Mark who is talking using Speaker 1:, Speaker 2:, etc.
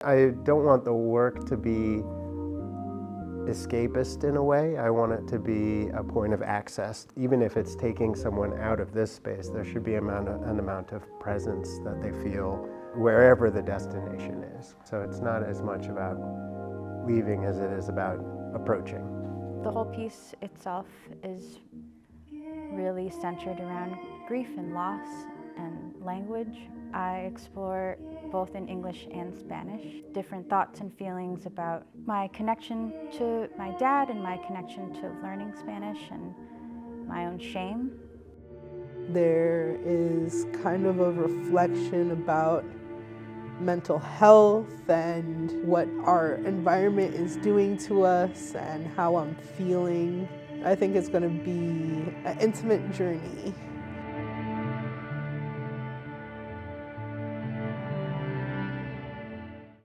Speaker 1: I don't want the work to be escapist in a way. I want it to be a point of access. Even if it's taking someone out of this space, there should be an amount of presence that they feel wherever the destination is. So it's not as much about leaving as it is about approaching.
Speaker 2: The whole piece itself is really centered around grief and loss and language. I explore, both in English and Spanish, different thoughts and feelings about my connection to my dad and my connection to learning Spanish and my own shame.
Speaker 3: There is kind of a reflection about mental health and what our environment is doing to us and how I'm feeling. I think it's going to be an intimate journey.